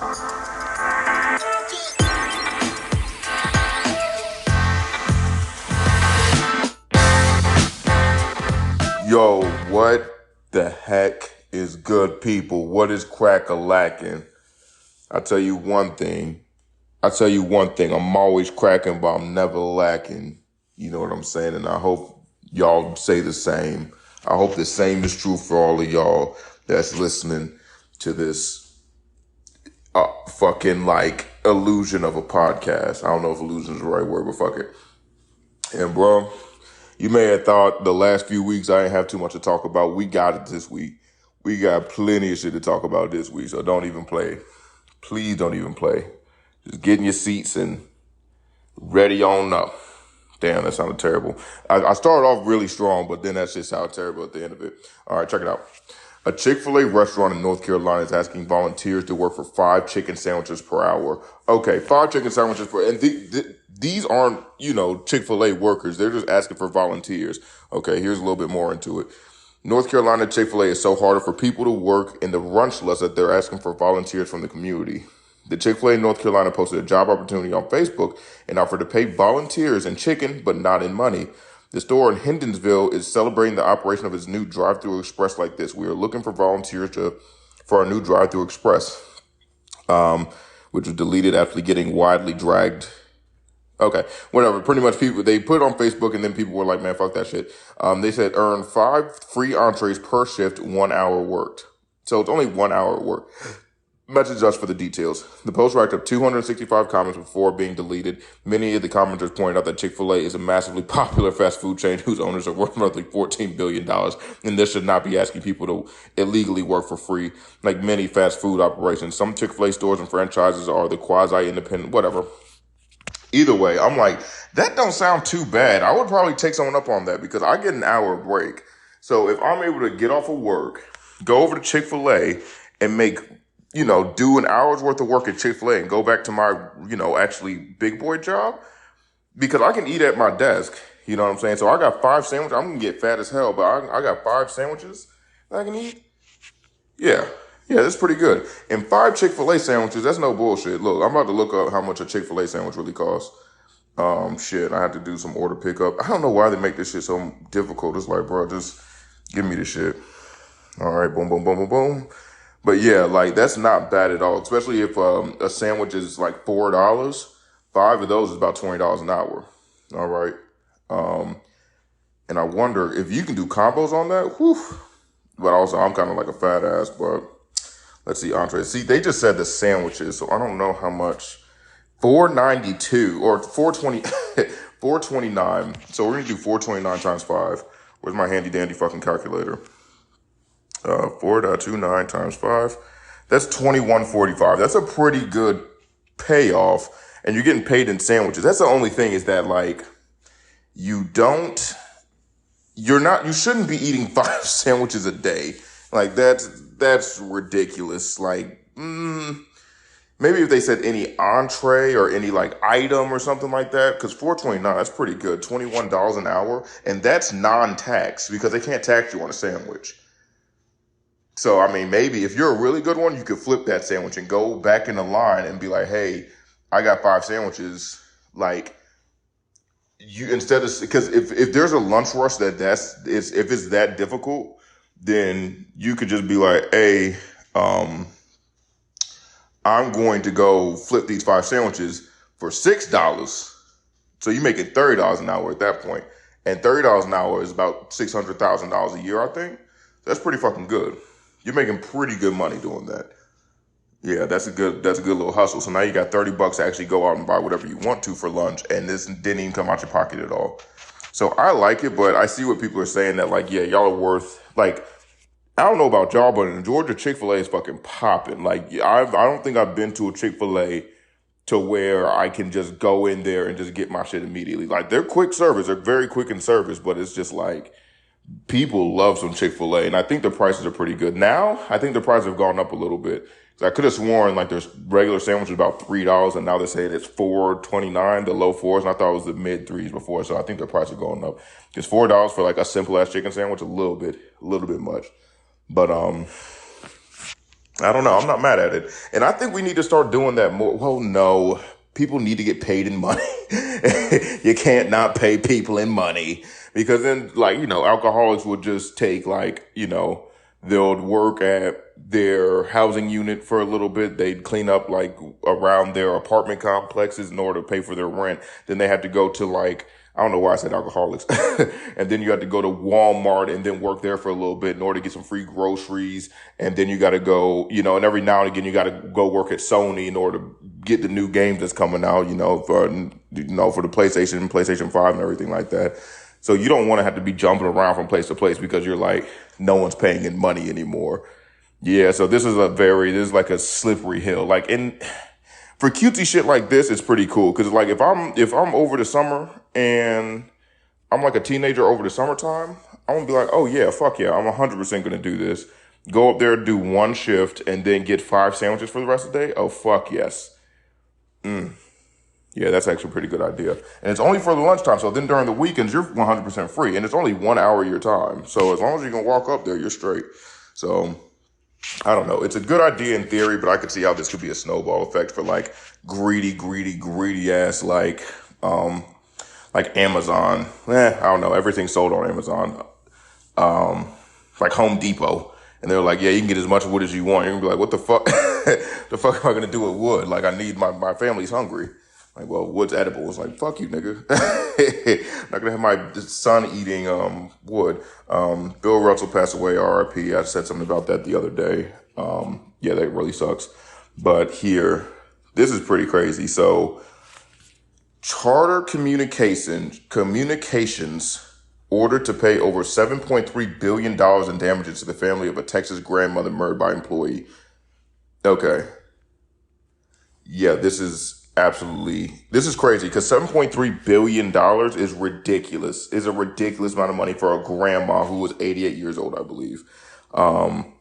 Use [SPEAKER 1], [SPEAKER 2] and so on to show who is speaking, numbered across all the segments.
[SPEAKER 1] Yo, what the heck is good, people? What is crack-a-lacking? I tell you one thing. I'm always cracking, but I'm never lacking. You know what I'm saying? And I hope y'all say the same. I hope the same is true for all of y'all that's listening to this fucking illusion of a podcast. I don't know if illusion is the right word, but fuck it. And bro, you may have thought the last few weeks I didn't have too much to talk about. We got it this week. We got plenty of shit to talk about this week, so don't even play. Please don't even play. Just get in your seats and ready on up. Damn, that sounded terrible. I started off really strong, but then that shit sounded terrible at the end of it. All right, check it out. A Chick-fil-A restaurant in North Carolina is asking volunteers to work for 5 chicken sandwiches per hour. Okay, 5 chicken sandwiches per hour. And these aren't, Chick-fil-A workers. They're just asking for volunteers. Okay, here's a little bit more into it. North Carolina Chick-fil-A is so harder for people to work in the runchless that they're asking for volunteers from the community. The Chick-fil-A in North Carolina posted a job opportunity on Facebook and offered to pay volunteers in chicken, but not in money. The store in Hendonsville is celebrating the operation of its new drive-thru express like this. We are looking for volunteers for our new drive-thru express, which was deleted after getting widely dragged. Okay, whatever. Pretty much they put it on Facebook and then people were like, man, fuck that shit. They said earn 5 free entrees per shift, 1 hour worked. So it's only 1 hour work. Message us for the details. The post racked up 265 comments before being deleted. Many of the commenters pointed out that Chick-fil-A is a massively popular fast food chain whose owners are worth roughly $14 billion, and this should not be asking people to illegally work for free like many fast food operations. Some Chick-fil-A stores and franchises are the quasi-independent, whatever. Either way, I'm like, that don't sound too bad. I would probably take someone up on that because I get an hour break. So if I'm able to get off of work, go over to Chick-fil-A and make do an hour's worth of work at Chick-fil-A and go back to my, actually big boy job because I can eat at my desk. You know what I'm saying? So I got 5 sandwiches. I'm going to get fat as hell, but I got 5 sandwiches that I can eat. Yeah, that's pretty good. And 5 Chick-fil-A sandwiches, that's no bullshit. Look, I'm about to look up how much a Chick-fil-A sandwich really costs. I have to do some order pickup. I don't know why they make this shit so difficult. It's like, bro, just give me the shit. All right, boom, boom, boom, boom, boom. But yeah, that's not bad at all, especially if a sandwich is like $4. 5 of those is about $20 an hour. All right. And I wonder if you can do combos on that. Whew. But also, I'm kind of like a fat ass, but let's see, entrees. See, they just said the sandwiches, so I don't know how much. $4.92 or $4.20, $4.29. So we're going to do $4.29 times 5. Where's my handy dandy fucking calculator? 4.29 times 5. That's $21.45. That's a pretty good payoff. And you're getting paid in sandwiches. That's the only thing is that you shouldn't be eating 5 sandwiches a day. That's ridiculous. Maybe if they said any entree or any item or something like that, because $4.29, that's pretty good. $21 an hour. And that's non-tax because they can't tax you on a sandwich. So, I mean, maybe if you're a really good one, you could flip that sandwich and go back in the line and be like, hey, I got 5 sandwiches. Instead of, because if there's a lunch rush if it's that difficult, then you could just be like, hey, I'm going to go flip these 5 sandwiches for $6. So you're making $30 an hour at that point. And $30 an hour is about $600,000 a year, I think. That's pretty fucking good. You're making pretty good money doing that. Yeah, that's a good little hustle. So now you got $30 to actually go out and buy whatever you want to for lunch, and this didn't even come out your pocket at all. So I like it, but I see what people are saying that y'all are worth I don't know about y'all, but in Georgia, Chick-fil-A is fucking popping. I don't think I've been to a Chick-fil-A to where I can just go in there and just get my shit immediately. They're quick service, they're very quick in service, but it's just people love some Chick-fil-A, and I think the prices are pretty good. Now, I think the prices have gone up a little bit. I could have sworn there's regular sandwiches about $3, and now they're saying it's $4.29, the low 4s, and I thought it was the mid 3s before, so I think the prices are going up. It's $4 for a simple ass chicken sandwich, a little bit much. But I don't know. I'm not mad at it. And I think we need to start doing that more. Well, no. People need to get paid in money. You can't not pay people in money because then, like, alcoholics would just take, like, they'll work at their housing unit for a little bit. They'd clean up, like, around their apartment complexes in order to pay for their rent. Then they had to go to, like, I don't know why I said alcoholics. And then you had to go to Walmart and then work there for a little bit in order to get some free groceries. And then you got to go, and every now and again, you got to go work at Sony in order to get the new games that's coming out, for the PlayStation 5 and everything like that. So you don't want to have to be jumping around from place to place because you're like, no one's paying in money anymore. Yeah. So this is like a slippery hill. Like for cutesy shit like this, it's pretty cool. Cause like if I'm over the summer and I'm like a teenager over the summertime, I'm gonna be like, oh yeah, fuck yeah, I'm 100% gonna do this. Go up there, do one shift, and then get 5 sandwiches for the rest of the day. Oh fuck yes. Yeah, that's actually a pretty good idea. And it's only for the lunchtime. So then during the weekends, you're 100% free. And it's only 1 hour of your time. So as long as you can walk up there, you're straight. So I don't know. It's a good idea in theory, but I could see how this could be a snowball effect for like greedy ass like Amazon. I don't know. Everything's sold on Amazon. Like Home Depot. And they're like, yeah, you can get as much wood as you want. You're gonna be like, what the fuck? The fuck am I gonna do with wood? Like, I need my family's hungry. Like, well, wood's edible. It's like, fuck you, nigga. Not gonna have my son eating wood. Bill Russle passed away, RIP. I said something about that the other day. Yeah, that really sucks. But here, this is pretty crazy. So, Charter Communications ordered to pay over $7.3 billion in damages to the family of a Texas grandmother murdered by employee. Okay. Yeah, this is crazy because $7.3 billion is ridiculous. Is a ridiculous amount of money for a grandma who was 88 years old, I believe. Oh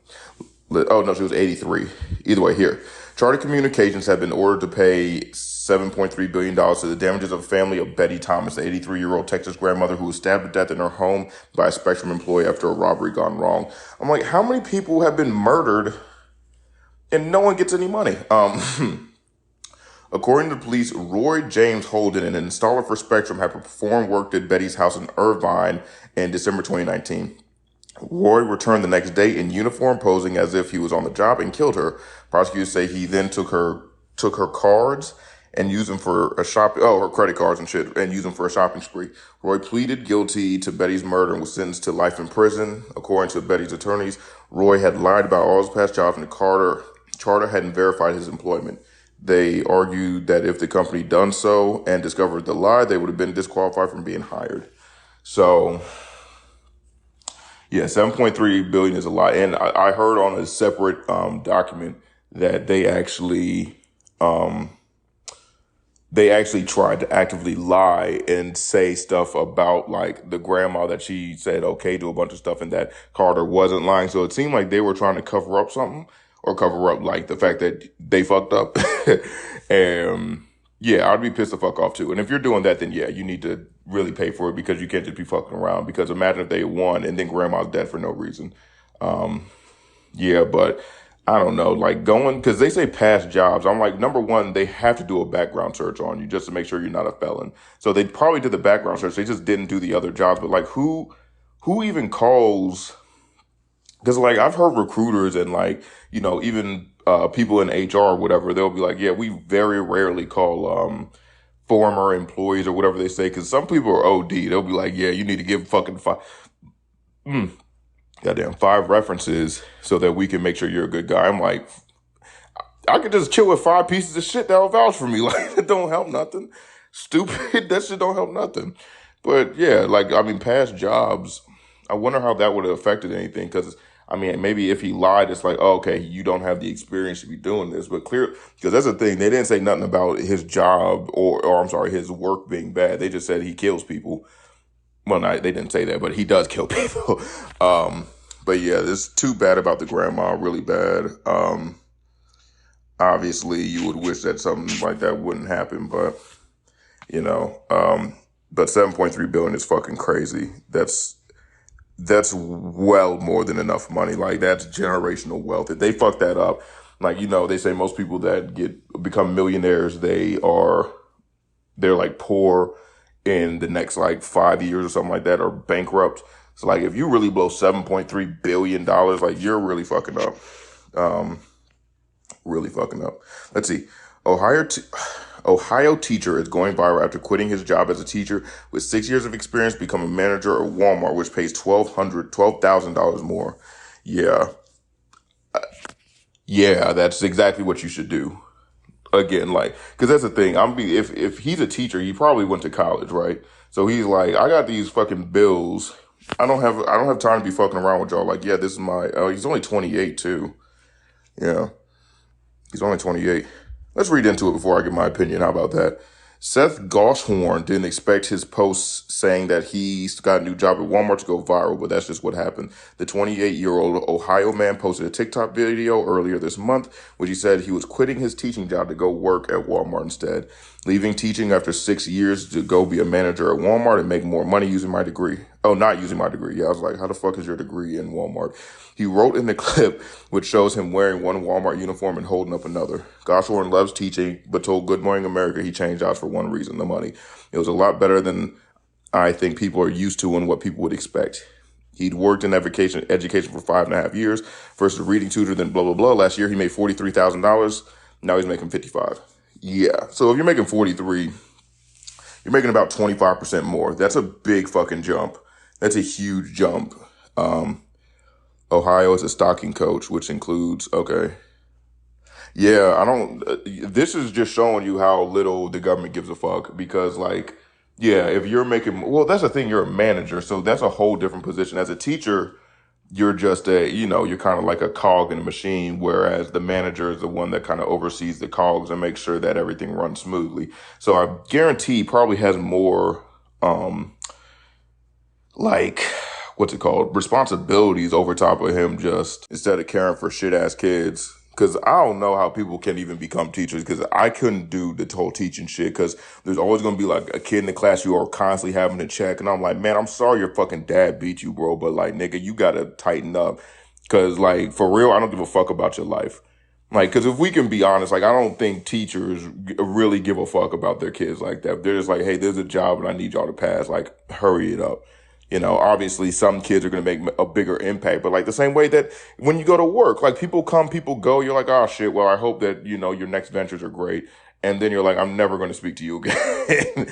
[SPEAKER 1] no, she was 83. Either way, here. Charter Communications have been ordered to pay $7.3 billion to the damages of the family of Betty Thomas, the 83-year-old Texas grandmother who was stabbed to death in her home by a Spectrum employee after a robbery gone wrong. I'm like, how many people have been murdered and no one gets any money? According to police, Roy James Holden, an installer for Spectrum, had performed work at Betty's house in Irvine in December 2019. Roy returned the next day in uniform, posing as if he was on the job, and killed her. Prosecutors say he then took her cards and used them for her credit cards and shit, and used them for a shopping spree. Roy pleaded guilty to Betty's murder and was sentenced to life in prison. According to Betty's attorneys, Roy had lied about all his past jobs, and Charter hadn't verified his employment. They argued that if the company done so and discovered the lie, they would have been disqualified from being hired. So, yeah, $7.3 billion is a lot. And I heard on a separate document that they actually tried to actively lie and say stuff about like the grandma that she said okay to a bunch of stuff and that Carter wasn't lying. So it seemed like they were trying to cover up something or cover up like the fact that they fucked up. And yeah, I'd be pissed the fuck off too. And if you're doing that, then yeah, you need to really pay for it because you can't just be fucking around. Because imagine if they won and then grandma's dead for no reason. Yeah, but I don't know, like because they say past jobs. I'm like, number one, they have to do a background search on you just to make sure you're not a felon. So they probably did the background search. They just didn't do the other jobs. But like, who even calls? Because like I've heard recruiters and like, even people in HR or whatever, they'll be like, yeah, we very rarely call former employees or whatever they say. Because some people are OD. They'll be like, yeah, you need to give fucking 5 references so that we can make sure you're a good guy. I'm like, I could just chill with 5 pieces of shit that'll vouch for me. Like, that don't help nothing. Stupid. That shit don't help nothing. But yeah, like, I mean, past jobs, I wonder how that would have affected anything. Because, I mean, maybe if he lied, it's like, oh, okay, you don't have the experience to be doing this. But clear, because that's the thing. They didn't say nothing about his job or I'm sorry, his work being bad. They just said he kills people. Well, no, they didn't say that, but he does kill people. But yeah, it's too bad about the grandma, really bad. Obviously, you would wish that something like that wouldn't happen, but, but $7.3 billion is fucking crazy. that's well more than enough money. Like that's generational wealth. If they fuck that up, like they say most people that become millionaires, they're like poor in the next like 5 years or something like that, or bankrupt. So like if you really blow $7.3 billion, like you're really fucking up. Um, really fucking up. Let's see. Ohio t- Ohio teacher is going viral after quitting his job as a teacher with 6 years of experience, becoming a manager at Walmart, which pays $12,000 more. Yeah, yeah, that's exactly what you should do. Again, like, because that's the thing. If he's a teacher, he probably went to college, right? So he's like, I got these fucking bills. I don't have time to be fucking around with y'all. Like, yeah, this is my. Oh, he's only 28 too. Yeah. He's only 28. Let's read into it before I give my opinion. How about that? Seth Goshorn didn't expect his post saying that he's got a new job at Walmart to go viral, but that's just what happened. The 28-year-old Ohio man posted a TikTok video earlier this month, which he said he was quitting his teaching job to go work at Walmart instead, leaving teaching after 6 years to go be a manager at Walmart and make more money using my degree. Oh, not using my degree. Yeah, I was like, how the fuck is your degree in Walmart? He wrote in the clip, which shows him wearing one Walmart uniform and holding up another. Goshorn loves teaching, but told Good Morning America he changed jobs for one reason, the money. It was a lot better than I think people are used to and what people would expect. He'd worked in education for 5.5 years, first a reading tutor, then blah, blah, blah. Last year, he made $43,000. Now he's making 55. Yeah. So if you're making 43, you're making about 25% more. That's a big fucking jump. That's a huge jump. Um, Ohio is a stocking coach, which includes, okay. Yeah, I don't, this is just showing you how little the government gives a fuck because, like, yeah, if you're making, well, that's the thing, you're a manager, so that's a whole different position. As a teacher, you're just you're kind of like a cog in a machine, whereas the manager is the one that kind of oversees the cogs and makes sure that everything runs smoothly. So I guarantee he probably has more, um, like what's it called, responsibilities over top of him, just instead of caring for shit ass kids. Because I don't know how people can even become teachers, because I couldn't do the whole teaching shit, because there's always going to be like a kid in the class you are constantly having to check, and I'm like, man, I'm sorry your fucking dad beat you, bro, but like, nigga, you gotta tighten up. Because like, for real, I don't give a fuck about your life. Like, because if we can be honest, like, I don't think teachers really give a fuck about their kids like that. They're just like, hey, there's a job and I need y'all to pass. Like, hurry it up. Obviously some kids are going to make a bigger impact, but like the same way that when you go to work, like people come, people go, you're like, oh shit, well, I hope that, your next ventures are great. And then you're like, I'm never going to speak to you again.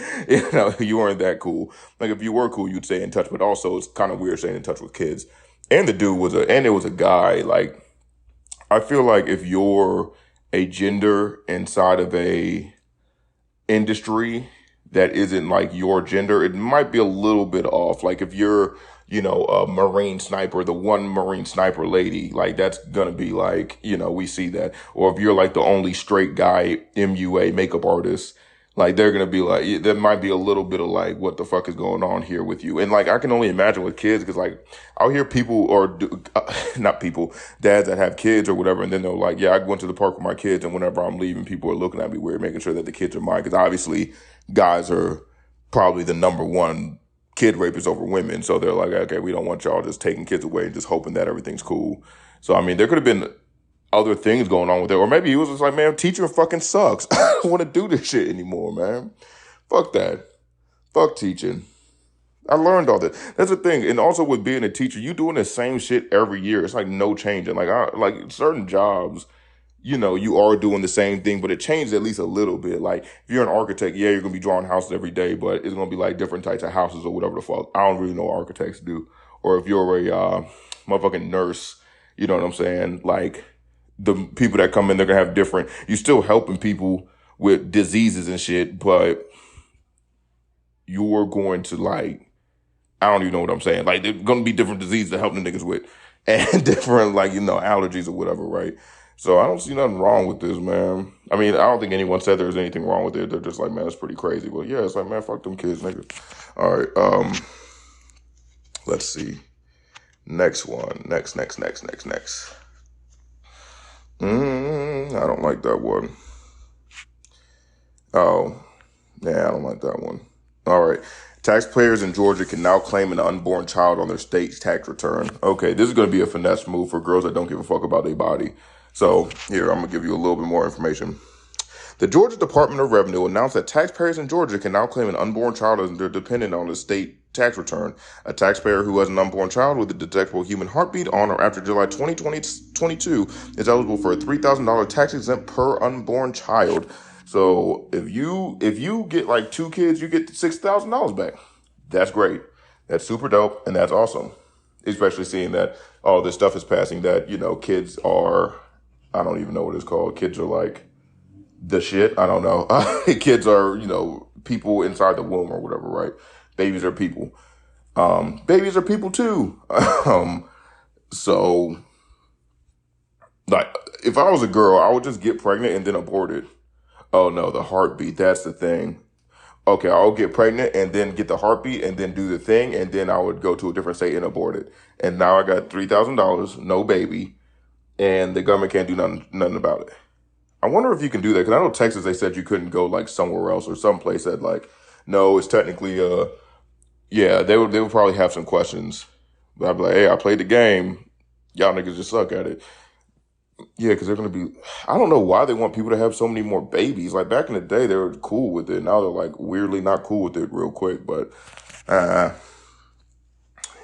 [SPEAKER 1] You weren't that cool. Like if you were cool, you'd stay in touch, but also it's kind of weird staying in touch with kids. And it was a guy. Like, I feel like if you're a gender inside of a industry that isn't like your gender, it might be a little bit off. Like if you're, a Marine sniper, the one Marine sniper lady, like that's gonna be like, we see that. Or if you're like the only straight guy MUA makeup artist, like they're gonna be like, there might be a little bit of like, what the fuck is going on here with you? And like, I can only imagine with kids, because like, I'll hear people not people, dads that have kids or whatever, and then they're like, yeah, I went to the park with my kids, and whenever I'm leaving, people are looking at me weird, making sure that the kids are mine, because obviously guys are probably the number one kid rapists over women. So they're like, okay, we don't want y'all just taking kids away and just hoping that everything's cool. So, I mean, there could have been other things going on with it. Or maybe he was just like, man, teaching fucking sucks. I don't want to do this shit anymore, man. Fuck that. Fuck teaching. I learned all that. That's the thing. And also with being a teacher, you doing the same shit every year. It's like no changing. Like certain jobs, you are doing the same thing, but it changed at least a little bit. Like if you're an architect, yeah, you're gonna be drawing houses every day, but it's gonna be like different types of houses or whatever the fuck. I don't really know what architects do. Or if you're a motherfucking nurse, you know what I'm saying? Like the people that come in, they're gonna have different. You're still helping people with diseases and shit, but you're going to like, I don't even know what I'm saying. Like, there's gonna be different diseases to help the niggas with, and different like allergies or whatever, right? So I don't see nothing wrong with this, man. I mean, I don't think anyone said there was anything wrong with it. They're just like, man, it's pretty crazy. But yeah, it's like, man, fuck them kids, nigga. All right, let's see. Next one. Next. I don't like that one. Oh, yeah, I don't like that one. All right. Taxpayers in Georgia can now claim an unborn child on their state tax return. Okay, this is going to be a finesse move for girls that don't give a fuck about their body. So here, I'm going to give you a little bit more information. The Georgia Department of Revenue announced that taxpayers in Georgia can now claim an unborn child as their dependent on the state tax return. A taxpayer who has an unborn child with a detectable human heartbeat on or after July 2022 is eligible for a $3,000 tax exempt per unborn child. So if you get like 2 kids, you get $6,000 back. That's great. That's super dope, and that's awesome. Especially seeing that all this stuff is passing that, kids are, I don't even know what it's called. Kids are like the shit. I don't know. Kids are, people inside the womb or whatever, right? Babies are people. Babies are people too. So like if I was a girl, I would just get pregnant and then abort it. Oh no, the heartbeat. That's the thing. Okay, I'll get pregnant and then get the heartbeat and then do the thing. And then I would go to a different state and abort it. And now I got $3,000, no baby. And the government can't do nothing about it. I wonder if you can do that. Cause I know Texas, they said you couldn't go like somewhere else or someplace that like, no, it's technically, yeah, they would probably have some questions. But I'd be like, hey, I played the game. Y'all niggas just suck at it. Yeah, because they're going to be, I don't know why they want people to have so many more babies. Like back in the day, they were cool with it. Now they're like weirdly not cool with it real quick. But, yeah.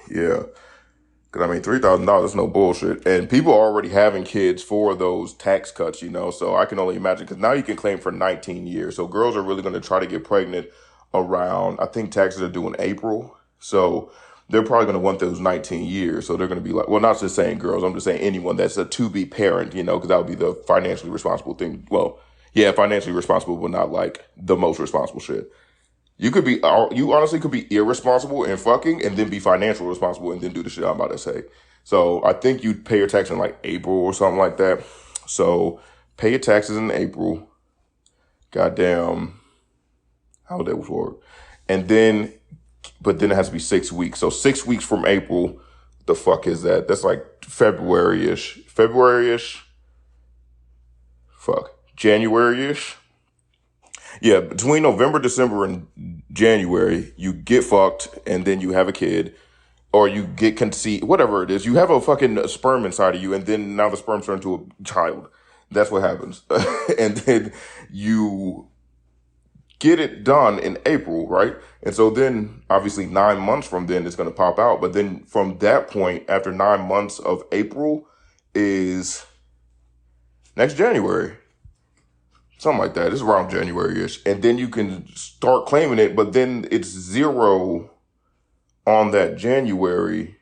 [SPEAKER 1] Because I mean, $3,000 is no bullshit. And people are already having kids for those tax cuts, So I can only imagine, because now you can claim for 19 years. So girls are really going to try to get pregnant around, I think taxes are due in April. So they're probably going to want those 19 years. So they're going to be like, well, not just saying girls, I'm just saying anyone that's a to-be parent, because that would be the financially responsible thing. Well, yeah, financially responsible, but not like the most responsible shit. You honestly could be irresponsible and fucking and then be financially responsible and then do the shit I'm about to say. So I think you'd pay your tax in like April or something like that. So pay your taxes in April. Goddamn. How would that work? But then it has to be 6 weeks. So 6 weeks from April, the fuck is that? That's like February-ish. January-ish. Yeah, between November, December, and January, you get fucked, and then you have a kid, or you get conceived, whatever it is. You have a fucking sperm inside of you, and then now the sperm turns into a child. That's what happens. And then you get it done in April, right? And so then, obviously, 9 months from then, it's going to pop out. But then from that point, after 9 months of April, is next January. Something like that. It's around January-ish. And then you can start claiming it, but then it's 0 on that January.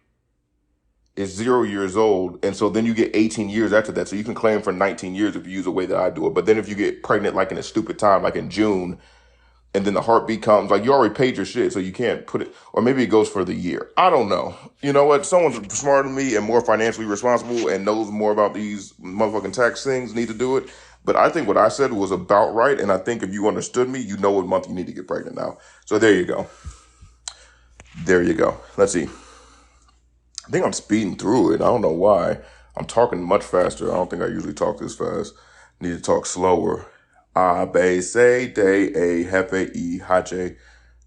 [SPEAKER 1] It's 0 years old. And so then you get 18 years after that. So you can claim for 19 years if you use the way that I do it. But then if you get pregnant like in a stupid time, like in June, and then the heartbeat comes, like you already paid your shit, so you can't put it, or maybe it goes for the year. I don't know. You know what? Someone smarter than me and more financially responsible and knows more about these motherfucking tax things need to do it. But I think what I said was about right, and I think if you understood me, you know what month you need to get pregnant now. So there you go. Let's see. I think I'm speeding through it. I don't know why. I'm talking much faster. I don't think I usually talk this fast. I need to talk slower. Be, say, day, a, hefe, e, hache.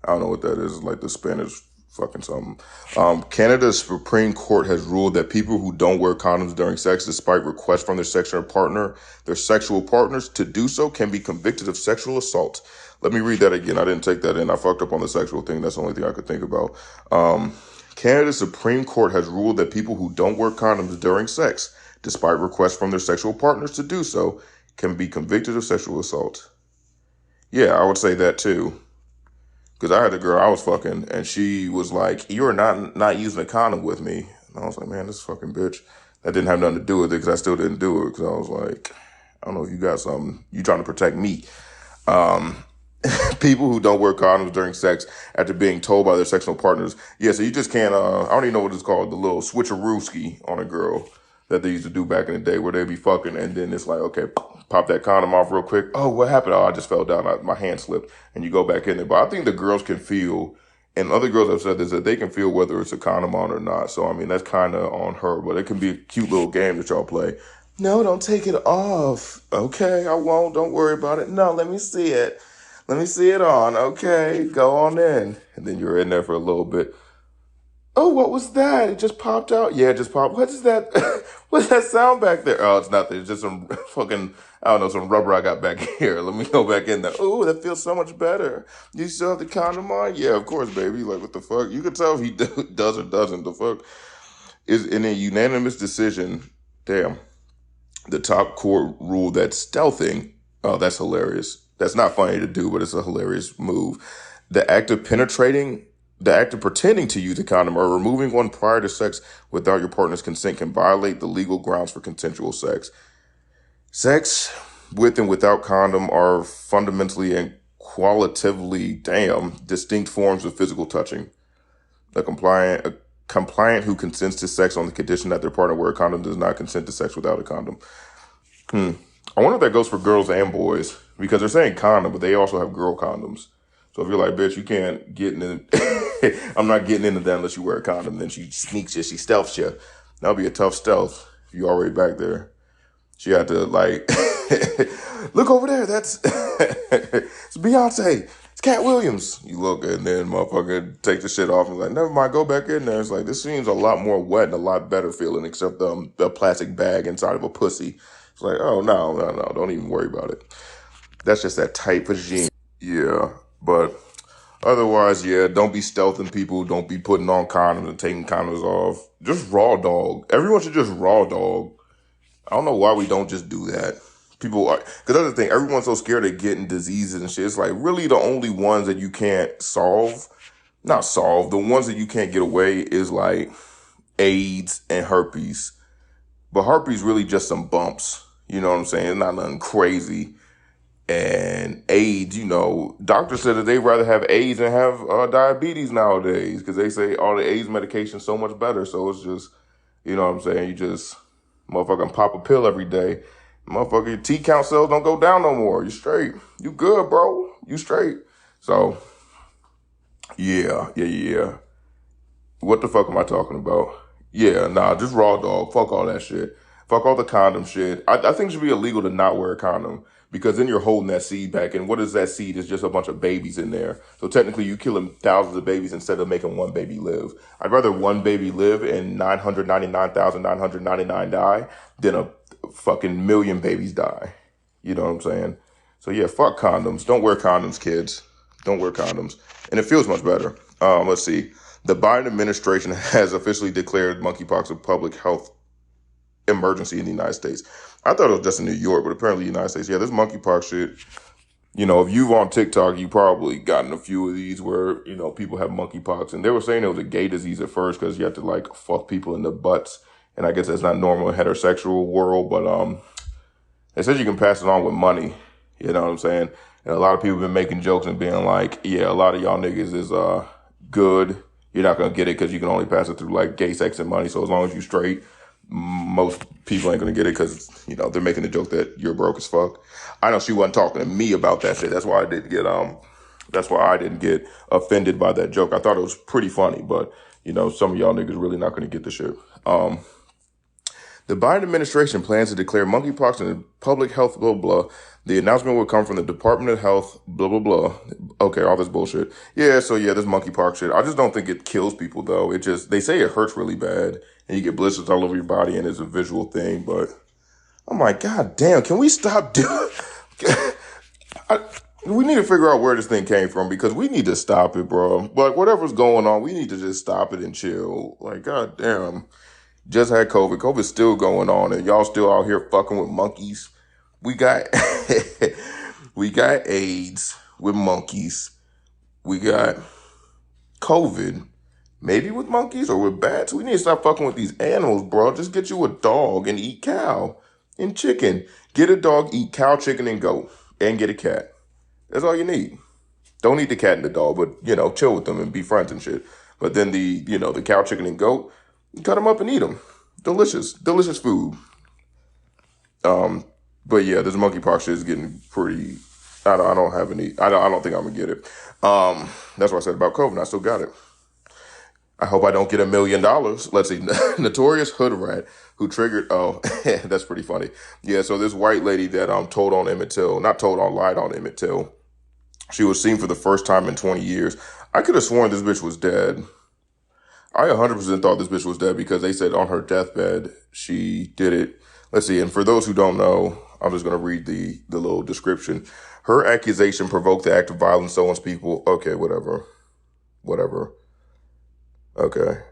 [SPEAKER 1] I don't know what that is. It's like the Spanish fucking something. Canada's Supreme Court has ruled that people who don't wear condoms during sex, despite requests from their sexual partners to do so, can be convicted of sexual assault. Let me read that again. I didn't take that in. I fucked up on the sexual thing. That's the only thing I could think about. Canada's Supreme Court has ruled that people who don't wear condoms during sex, despite requests from their sexual partners to do so, can be convicted of sexual assault. Yeah, I would say that too. Because I had a girl I was fucking, and she was like, "You're not using a condom with me." And I was like, "Man, this fucking bitch." That didn't have nothing to do with it, because I still didn't do it, because I was like, I don't know if you got something. You trying to protect me. People who don't wear condoms during sex after being told by their sexual partners. Yeah, so you just can't, I don't even know what it's called, the little switcherooski on a girl that they used to do back in the day where they'd be fucking, and then it's like, okay, pop that condom off real quick. Oh, what happened? Oh, I just fell down. My hand slipped. And you go back in there. But I think the girls can feel, and other girls have said this, that they can feel whether it's a condom on or not. So, I mean, that's kind of on her. But it can be a cute little game that y'all play. No, don't take it off. Okay, I won't. Don't worry about it. No, let me see it. Let me see it on. Okay, go on in. And then you're in there for a little bit. Oh, what was that? It just popped out. Yeah, it just popped. What is that? What's that sound back there? Oh, it's nothing. It's just some fucking, I don't know, some rubber I got back here. Let me go back in there. Oh, that feels so much better. You still have the condom on? Yeah, of course, baby. Like, what the fuck? You can tell if he does or doesn't. The fuck? Is in a unanimous decision. Damn. The top court ruled that stealthing, oh, that's hilarious. That's not funny to do, but it's a hilarious move. The act of penetrating, the act of pretending to use a condom or removing one prior to sex without your partner's consent can violate the legal grounds for consensual sex. Sex with and without condom are fundamentally and qualitatively, distinct forms of physical touching. A compliant who consents to sex on the condition that their partner wear a condom does not consent to sex without a condom. I wonder if that goes for girls and boys, because they're saying condom, but they also have girl condoms. So if you're like, bitch, you can't get in, I'm not getting into that unless you wear a condom, then she sneaks you, she stealths you. That'll be a tough stealth if you're already back there. She had to like, look over there, that's, it's Beyonce, it's Cat Williams. You look and then motherfucker take the shit off and like, never mind, go back in there. It's like, this seems a lot more wet and a lot better feeling, except the plastic bag inside of a pussy. It's like, oh, no, don't even worry about it. That's just that tight vagina. Yeah, but otherwise, yeah, don't be stealthing people. Don't be putting on condoms and taking condoms off. Just raw dog. Everyone should just raw dog. I don't know why we don't just do that. People are, because that's the thing, everyone's so scared of getting diseases and shit. It's like really the only ones that you can't not solve, the ones that you can't get away is like AIDS and herpes. But herpes really just some bumps. You know what I'm saying? It's not nothing crazy. And AIDS, doctors said that they'd rather have AIDS than have diabetes nowadays because they say all the AIDS medication is so much better. So it's just, you know what I'm saying? You just motherfucking pop a pill every day. Motherfucker, your T count cells don't go down no more. You straight. You good, bro. You straight. So, yeah. What the fuck am I talking about? Yeah, nah, just raw dog. Fuck all that shit. Fuck all the condom shit. I think it should be illegal to not wear a condom because then you're holding that seed back. And what is that seed? It's just a bunch of babies in there. So technically you're killing thousands of babies instead of making one baby live. I'd rather one baby live and 999,999 die than a fucking million babies die. You know what I'm saying? So yeah, fuck condoms. Don't wear condoms, kids. Don't wear condoms. And it feels much better. Let's see. The Biden administration has officially declared monkeypox a public health emergency in the United States. I thought it was just in New York, but apparently the United States. Yeah, this monkeypox shit. If you've on TikTok, you probably gotten a few of these where, people have monkeypox. And they were saying it was a gay disease at first because you have to like fuck people in the butts. And I guess that's not normal in heterosexual world, but they said you can pass it on with money. You know what I'm saying? And a lot of people have been making jokes and being like, yeah, a lot of y'all niggas is good. You're not going to get it because you can only pass it through like gay sex and money. So as long as you straight, most people ain't going to get it because, they're making the joke that you're broke as fuck. I know she wasn't talking to me about that shit. That's why I didn't get offended by that joke. I thought it was pretty funny, but, some of y'all niggas really not going to get the shit. The Biden administration plans to declare monkeypox a public health blah, blah. The announcement will come from the Department of Health, blah, blah, blah. Okay, all this bullshit. Yeah, so yeah, this monkeypox shit. I just don't think it kills people, though. They say it hurts really bad, and you get blisters all over your body, and it's a visual thing, but I'm like, God damn, can we stop doing... We need to figure out where this thing came from, because we need to stop it, bro. Like, whatever's going on, we need to just stop it and chill. Like, God damn. Just had COVID. COVID's still going on, and y'all still out here fucking with monkeys. We got we got AIDS with monkeys. We got COVID, maybe with monkeys or with bats. We need to stop fucking with these animals, bro. Just get you a dog and eat cow and chicken. Get a dog, eat cow, chicken, and goat, and get a cat. That's all you need. Don't eat the cat and the dog, but chill with them and be friends and shit. But then the cow, chicken, and goat, cut them up and eat them. Delicious food. But yeah, this monkeypox shit is getting pretty. I don't have any. I don't think I'm gonna get it. That's what I said about COVID. I still got it. I hope I don't get $1 million. Let's see. Notorious hood rat who triggered. Oh, that's pretty funny. Yeah. So this white lady that lied on Emmett Till. She was seen for the first time in 20 years. I could have sworn this bitch was dead. I 100% thought this bitch was dead because they said on her deathbed she did it. Let's see. And for those who don't know, I'm just going to read the little description. Her accusation provoked the act of violence, so on people. Okay, whatever. Okay.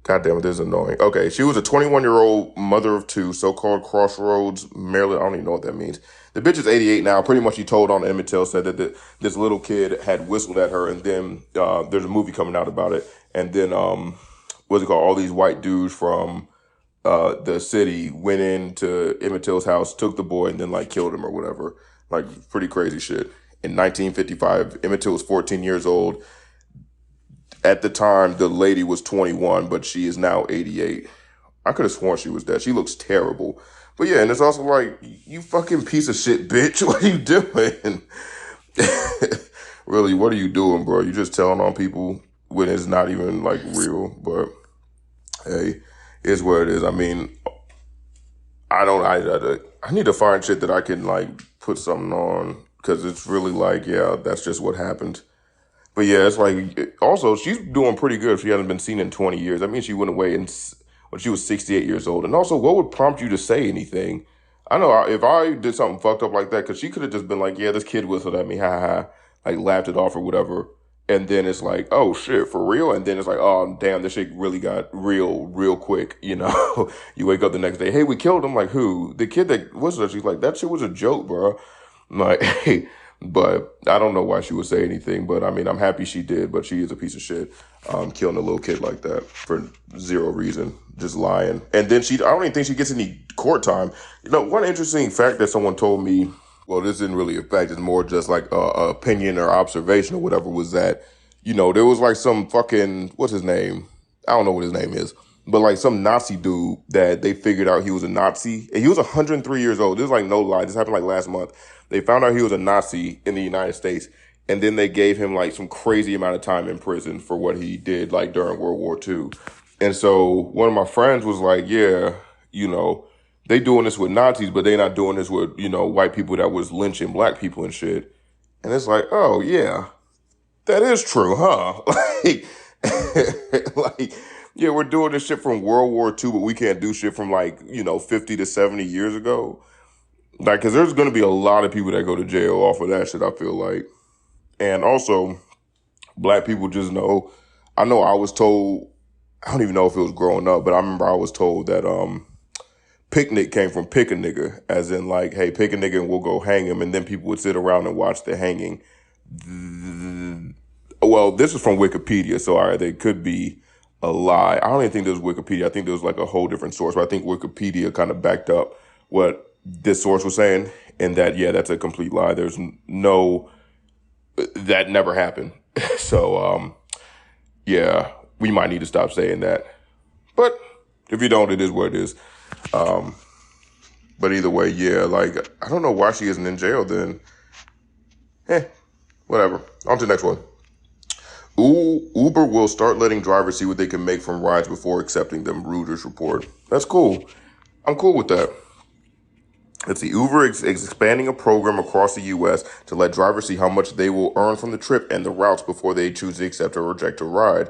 [SPEAKER 1] God damn it, this is annoying. Okay, she was a 21-year-old mother of two, so-called Crossroads, Maryland. I don't even know what that means. The bitch is 88 now. Pretty much, she told on Emmett Till, said that this little kid had whistled at her, and then there's a movie coming out about it. And then, what's it called? All these white dudes from the city went into Emmett Till's house, took the boy, and then like killed him or whatever. Like pretty crazy shit. In 1955, Emmett Till was 14 years old. At the time, the lady was 21, but she is now 88. I could have sworn she was dead. She looks terrible. But yeah, and it's also like, you fucking piece of shit, bitch. What are you doing? Really, what are you doing, bro? You just telling on people when it's not even like real. But hey, it's what it is. I mean, I need to find shit that I can like put something on because it's really like, yeah, that's just what happened. But yeah, it's like, also, she's doing pretty good if she hasn't been seen in 20 years. That means she went away when she was 68 years old. And also, what would prompt you to say anything? I know if I did something fucked up like that, because she could have just been like, yeah, this kid whistled at me, ha ha, ha, like laughed it off or whatever. And then it's like, oh shit, for real? And then it's like, oh damn, this shit really got real quick, you know? You wake up the next day, hey, we killed him. Like, who? The kid that whistled, she's like, that shit was a joke, bro. I'm like, hey. But I don't know why she would say anything. But I mean, I'm happy she did. But she is a piece of shit, killing a little kid like that for zero reason, just lying. And then I don't even think she gets any court time. You know, one interesting fact that someone told me, well, this isn't really a fact, it's more just like a opinion or observation or whatever, was that, you know, there was like some fucking, what's his name? I don't know what his name is. But like some Nazi dude that they figured out he was a Nazi. And he was 103 years old. This is like no lie. This happened like last month. They found out he was a Nazi in the United States. And then they gave him like some crazy amount of time in prison for what he did like during World War II. And so one of my friends was like, yeah, you know, they doing this with Nazis, but they not doing this with, you know, white people that was lynching black people and shit. And it's like, oh yeah, that is true, huh? Like, yeah, we're doing this shit from World War II, but we can't do shit from like, you know, 50 to 70 years ago. Like, because there's going to be a lot of people that go to jail off of that shit, I feel like. And also, black people just know, I know I was told, I don't even know if it was growing up, but I remember I was told that picnic came from pick a nigga, as in like, hey, pick a nigga and we'll go hang him. And then people would sit around and watch the hanging. Well, this is from Wikipedia, so all right, they could be a lie. I don't even think there was Wikipedia. I think there was like a whole different source, but I think Wikipedia kind of backed up what this source was saying, and that, yeah, that's a complete lie. There's no, that never happened. So, yeah, we might need to stop saying that. But if you don't, it is what it is. But either way, yeah, like, I don't know why she isn't in jail then. Whatever. On to the next one. Uber will start letting drivers see what they can make from rides before accepting them, Reuters report. That's cool. I'm cool with that. Let's see. Uber is expanding a program across the U.S. to let drivers see how much they will earn from the trip and the routes before they choose to accept or reject a ride.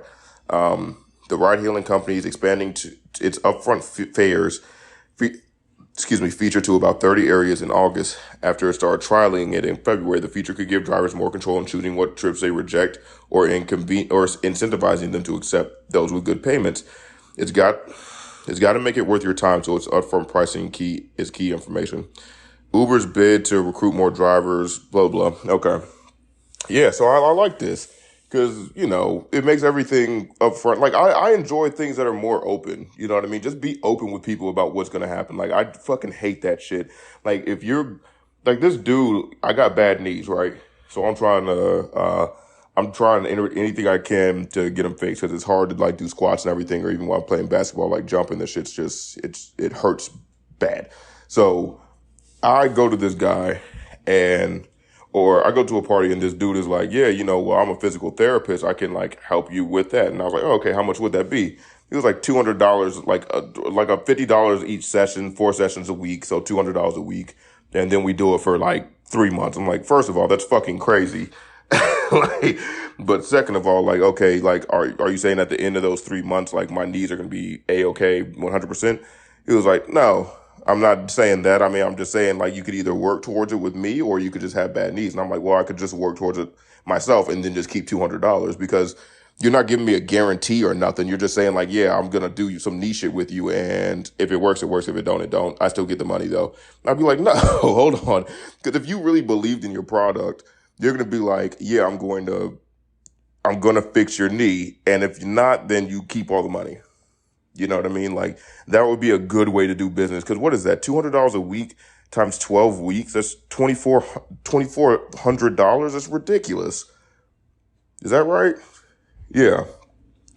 [SPEAKER 1] The ride-hailing company is expanding to its upfront fares, feature to about 30 areas in August. After it started trialing it in February, the feature could give drivers more control in choosing what trips they reject or incentivizing them to accept those with good payments. It's got to make it worth your time, so its upfront pricing is key information. Uber's bid to recruit more drivers, blah, blah. Okay. Yeah, so I like this because, you know, it makes everything upfront. Like, I enjoy things that are more open. You know what I mean? Just be open with people about what's going to happen. Like, I fucking hate that shit. Like, if you're, like, this dude, I got bad knees, right? So I'm trying to enter anything I can to get them fixed because it's hard to, like, do squats and everything, or even while I'm playing basketball, like, jumping, this shit's just, it hurts bad. So I go to this guy or I go to a party and this dude is like, yeah, you know, well, I'm a physical therapist. I can like help you with that. And I was like, oh, okay, how much would that be? It was like $200, like a $50 each session, 4 sessions a week. So $200 a week. And then we do it for like 3 months. I'm like, first of all, that's fucking crazy. Like, but second of all, like, okay, like, are you saying at the end of those 3 months, like, my knees are going to be A-okay 100%? He was like, no, I'm not saying that. I mean, I'm just saying, like, you could either work towards it with me or you could just have bad knees. And I'm like, well, I could just work towards it myself and then just keep $200 because you're not giving me a guarantee or nothing. You're just saying, like, yeah, I'm going to do some knee shit with you. And if it works, it works. If it don't, it don't. I still get the money, though. I'd be like, no, hold on. Because if you really believed in your product, you're going to be like, yeah, I'm going to fix your knee. And if you're not, then you keep all the money. You know what I mean? Like, that would be a good way to do business. Because what is that? $200 a week times 12 weeks? That's $2,400. That's ridiculous. Is that right? Yeah.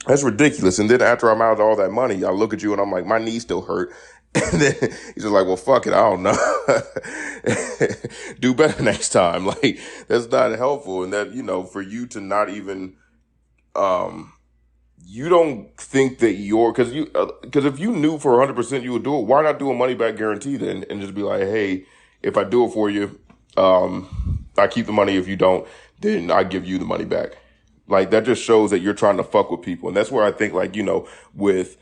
[SPEAKER 1] That's ridiculous. And then after I'm out of all that money, I look at you and I'm like, my knee still hurt. And then he's just like, well, fuck it. I don't know. Do better next time. Like, that's not helpful. And that, for you to not even, you don't think that because if you knew for 100% you would do it, why not do a money back guarantee then and just be like, hey, if I do it for you, I keep the money. If you don't, then I give you the money back. Like, that just shows that you're trying to fuck with people. And that's where I think, like, with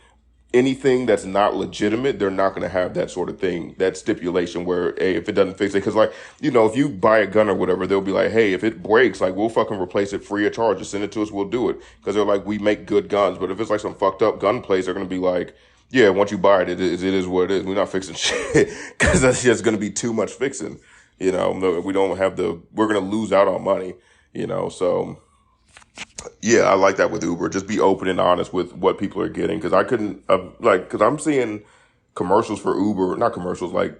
[SPEAKER 1] anything that's not legitimate, they're not going to have that sort of thing, that stipulation where, hey, if it doesn't fix it, because, like, if you buy a gun or whatever, they'll be like, hey, if it breaks, like, we'll fucking replace it free of charge. Just send it to us, we'll do it. Because they're like, we make good guns. But if it's like some fucked up gun place, they're going to be like, yeah, once you buy it, it is what it is. We're not fixing shit because that's just going to be too much fixing. We don't have we're going to lose out on money, so. Yeah, I like that with Uber. Just be open and honest with what people are getting. Because I couldn't, because I'm seeing commercials for Uber, not commercials, like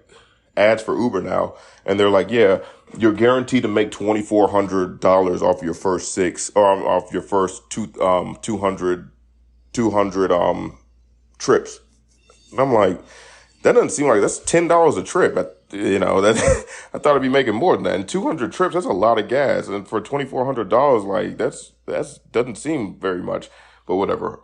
[SPEAKER 1] ads for Uber now. And they're like, yeah, you're guaranteed to make $2,400 off your first off your first 200 trips. And I'm like, that doesn't seem like that's $10 a trip. That I thought I'd be making more than that. And 200 trips, that's a lot of gas. And for $2,400, like that's doesn't seem very much. But whatever.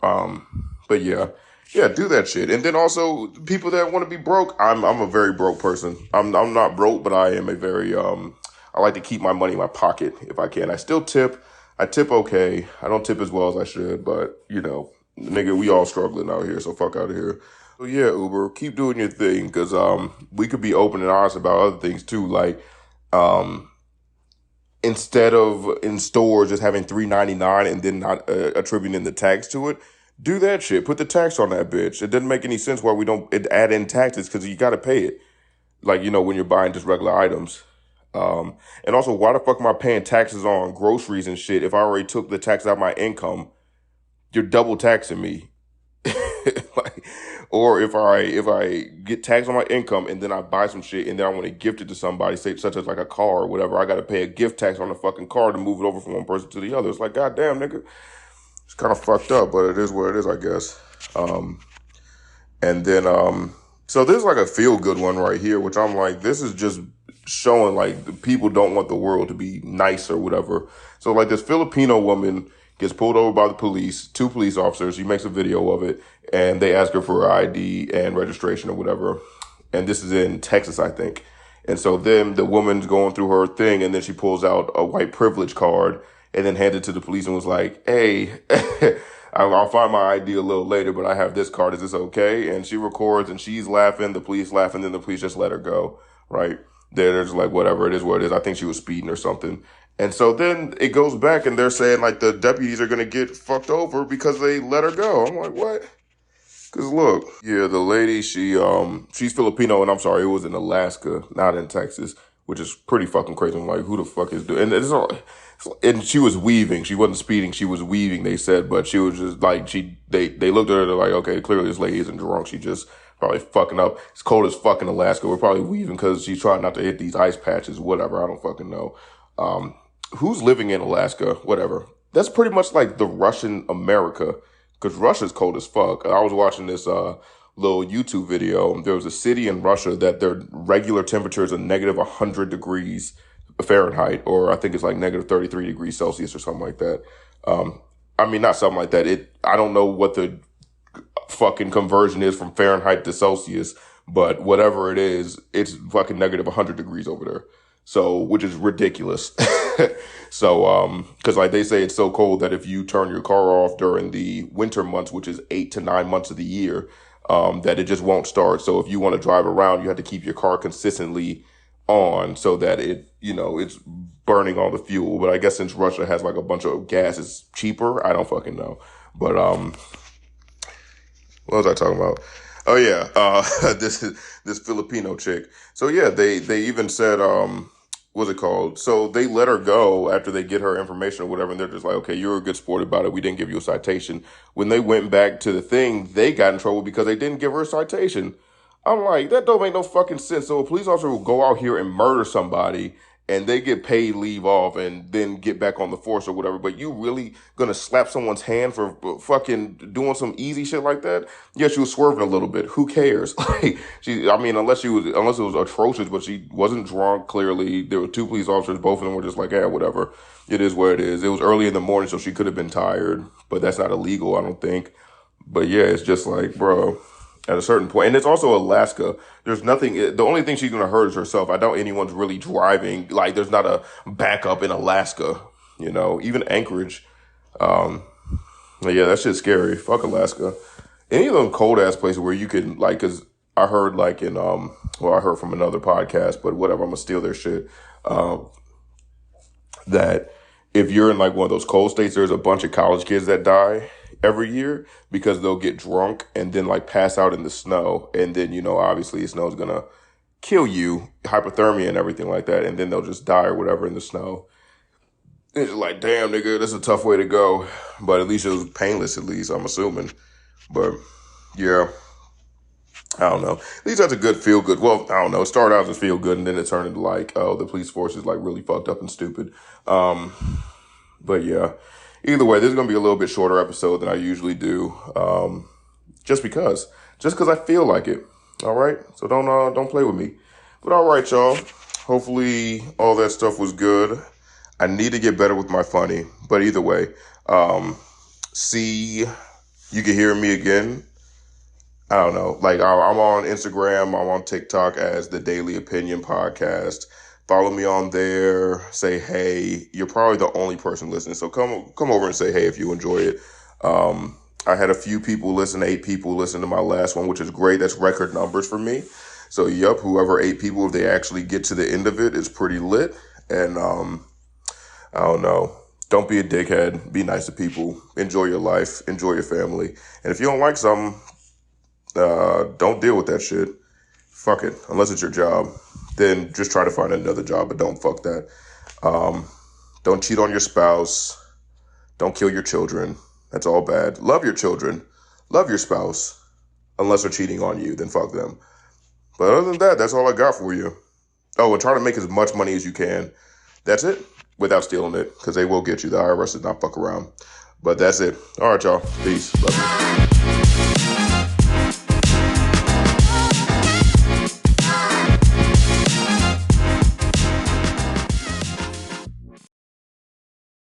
[SPEAKER 1] But yeah, do that shit. And then also people that want to be broke. I'm a very broke person. I'm not broke, but I am a very I like to keep my money in my pocket if I can. I still tip. I tip okay. I don't tip as well as I should, but nigga, we all struggling out here, so fuck out of here. So yeah, Uber, keep doing your thing, because we could be open and honest about other things too. Like, instead of in stores just having $3.99 and then not attributing the tax to it, do that shit. Put the tax on that bitch. It doesn't make any sense why we don't add in taxes, because you got to pay it. Like, when you're buying just regular items. And also, why the fuck am I paying taxes on groceries and shit if I already took the tax out of my income? You're double taxing me. Like, or if I get taxed on my income and then I buy some shit and then I want to gift it to somebody, say such as like a car or whatever, I got to pay a gift tax on the fucking car to move it over from one person to the other. It's like, goddamn, nigga, it's kind of fucked up, but it is what it is, I guess. And then so there's like a feel good one right here, which I'm like, this is just showing like the people don't want the world to be nice or whatever. So like this Filipino woman gets pulled over by the police, 2 police officers. She makes a video of it, and they ask her for her ID and registration or whatever. And this is in Texas, I think. And so then the woman's going through her thing, and then she pulls out a white privilege card and then handed it to the police and was like, hey, I'll find my ID a little later, but I have this card. Is this okay? And she records, and she's laughing, the police laughing, then the police just let her go, right? They're just like, whatever, it is what it is. I think she was speeding or something. And so then it goes back and they're saying like the deputies are going to get fucked over because they let her go. I'm like, what? Because look, yeah, the lady, she's Filipino, and I'm sorry, it was in Alaska, not in Texas, which is pretty fucking crazy. I'm like, who the fuck is doing? And and she was weaving. She wasn't speeding. She was weaving, they said, but she was just like, they looked at her, they're like, okay, clearly this lady isn't drunk. She just probably fucking up. It's cold as fucking Alaska. We're probably weaving because she's trying not to hit these ice patches, whatever. I don't fucking know. Who's living in Alaska? Whatever. That's pretty much like the Russian America, because Russia's cold as fuck. I was watching this little YouTube video. There was a city in Russia that their regular temperatures are negative 100 degrees Fahrenheit, or I think it's like negative 33 degrees Celsius or something like that. I mean, not something like that. I don't know what the fucking conversion is from Fahrenheit to Celsius, but whatever it is, it's fucking negative 100 degrees over there. So, which is ridiculous. So, because like they say it's so cold that if you turn your car off during the winter months, which is 8 to 9 months of the year, that it just won't start. So if you want to drive around, you have to keep your car consistently on so that it's burning all the fuel. But I guess since Russia has like a bunch of gas, it's cheaper. I don't fucking know. But what was I talking about? Oh yeah, this Filipino chick. So yeah, they even said what's it called? So they let her go after they get her information or whatever, and they're just like, okay, you're a good sport about it. We didn't give you a citation. When they went back to the thing, they got in trouble because they didn't give her a citation. I'm like, that don't make no fucking sense. So a police officer will go out here and murder somebody and they get paid leave off and then get back on the force or whatever. But you really gonna slap someone's hand for fucking doing some easy shit like that? Yeah, she was swerving a little bit. Who cares? Like unless it was atrocious, but she wasn't drunk. Clearly, there were two police officers. Both of them were just like, yeah, whatever. It is what it is. It was early in the morning, so she could have been tired, but that's not illegal, I don't think. But yeah, it's just like, bro, at a certain point. And it's also Alaska. There's nothing, the only thing she's going to hurt is herself. I doubt anyone's really driving. Like, there's not a backup in Alaska, even Anchorage. Yeah, that shit's scary. Fuck Alaska. Any of them cold ass places where you can, like, cause I heard like I heard from another podcast, but whatever, I'm gonna steal their shit. That if you're in like one of those cold states, there's a bunch of college kids that die every year because they'll get drunk and then like pass out in the snow. And then, obviously the snow is going to kill you, hypothermia and everything like that. And then they'll just die or whatever in the snow. It's like, damn, nigga, that's a tough way to go. But at least it was painless, at least, I'm assuming. But yeah, I don't know. At least that's a good feel good. Well, I don't know. It started out as feel good and then it turned into like, oh, the police force is like really fucked up and stupid. But yeah, either way, this is going to be a little bit shorter episode than I usually do. Just because I feel like it. All right. So don't play with me. But all right, y'all. Hopefully all that stuff was good. I need to get better with my funny, but either way, see, you can hear me again. I don't know. Like I'm on Instagram. I'm on TikTok as the Daily Opinion Podcast. Follow me on there. Say hey. You're probably the only person listening, so come over and say hey if you enjoy it. I had a few people listen. 8 people listen to my last one, which is great. That's record numbers for me. So yup, whoever 8 people, if they actually get to the end of it, is pretty lit. And I don't know. Don't be a dickhead. Be nice to people. Enjoy your life. Enjoy your family. And if you don't like something, don't deal with that shit. Fuck it. Unless it's your job, then just try to find another job, but don't fuck that. Don't cheat on your spouse. Don't kill your children. That's all bad. Love your children. Love your spouse. Unless they're cheating on you, then fuck them. But other than that, that's all I got for you. Oh, and try to make as much money as you can. That's it. Without stealing it, because they will get you. The IRS does not fuck around. But that's it. All right, y'all. Peace. Love you.